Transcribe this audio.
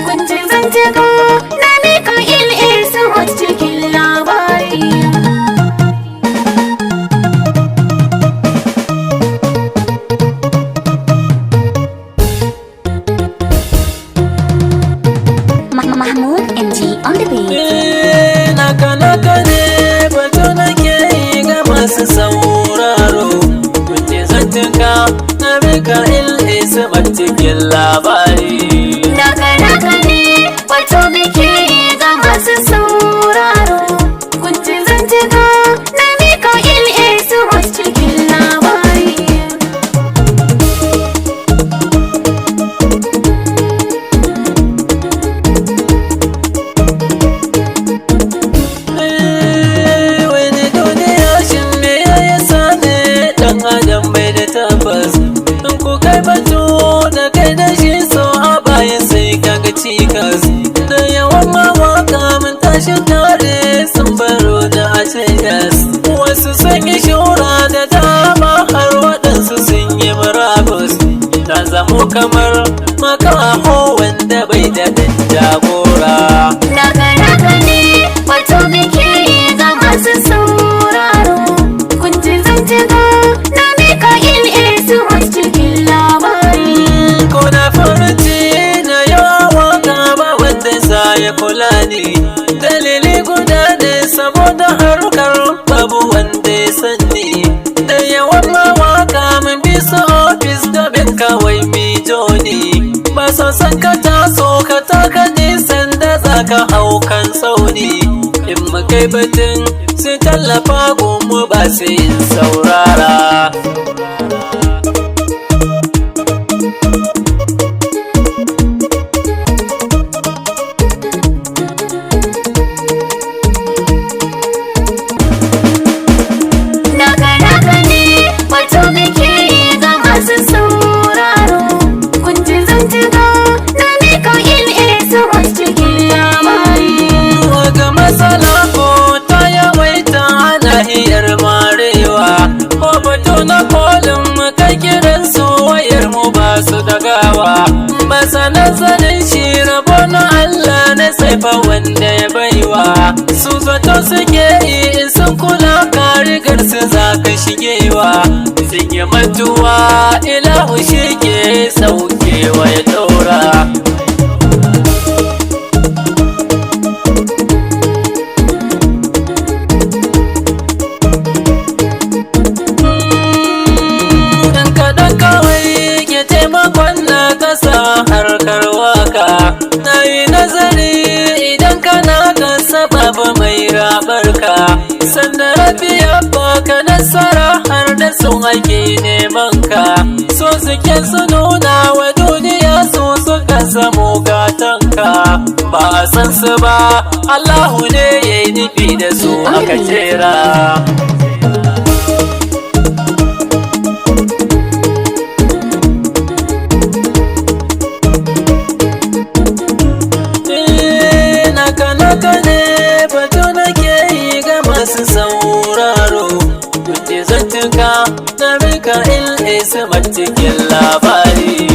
Kunji zantuka na Mika'il Iswat cikin labari. Mahmoud MG on the beat. Naka ne batu nake yi ga masu sauraro. Kunji zantuka na Mika'il Iswat cikin labari. Naka ne batu muke yi ga masu sauraro. Kunji zantuka na Mika'il Iswat cikin labari. Wani duniya shin me ya sani dan adam bai da tabbas. In ku kai batu da kai da shi so a bayan sai kaga cikas. Da yawan mawaka mun tashi tare sun baro da a cikas. Wasu sun yi shura da dama har waɗansu sun yi murabus. Ta zamo kamar makaho wanda bai da ɗan jagora. Naka ne batu muke yi ga masu sauraro. Kunji zantuka na Mika'il Iswat cikin labari. Ko na farci na yawa waka ba wanda za ya kula ni. Dalili guda ne saboda harkar babu wanda ya sani. Da yawan mawaka mun bi su ofis domin kawai mito ne. Ba so san ka taso ka taka nisan da za ka hau kan sauni. In mu kai batun sai tallafa gomu ba sai in saurara. Naka ne batu muke yi ga masu sauraro. Kunji zantuka na Mika'il Iswat cikin labari. Waga matsala ko ta yawaita a nahiyar marewa. Ko batu na kolin mu kai kiran su wayar mu ba su dagawa. Ba sanar zanen shi rabo na Allah na saifa wanda ya baiwa. Su zato suke yi in sun kula ka rigar su za ka shigewa. Sun yi mantuwa ilahu shi ke saukewa ya ɗora. Dan kaɗan kawai ke taimakon na kasa harkar waka. Na yi nazari idan kana ga sababu mai rabarka. Sanda rabi ya baka nasara har da sun ake neman ka. So suke su nuna wa duniya su suka samu gatanka. Ba a san su ba Allahu ne ya yi nufi da su aka jera. Naka ne batu nake yi ga masu sauraro. Kunji zantuka na Mika'il Iswat cikin labari.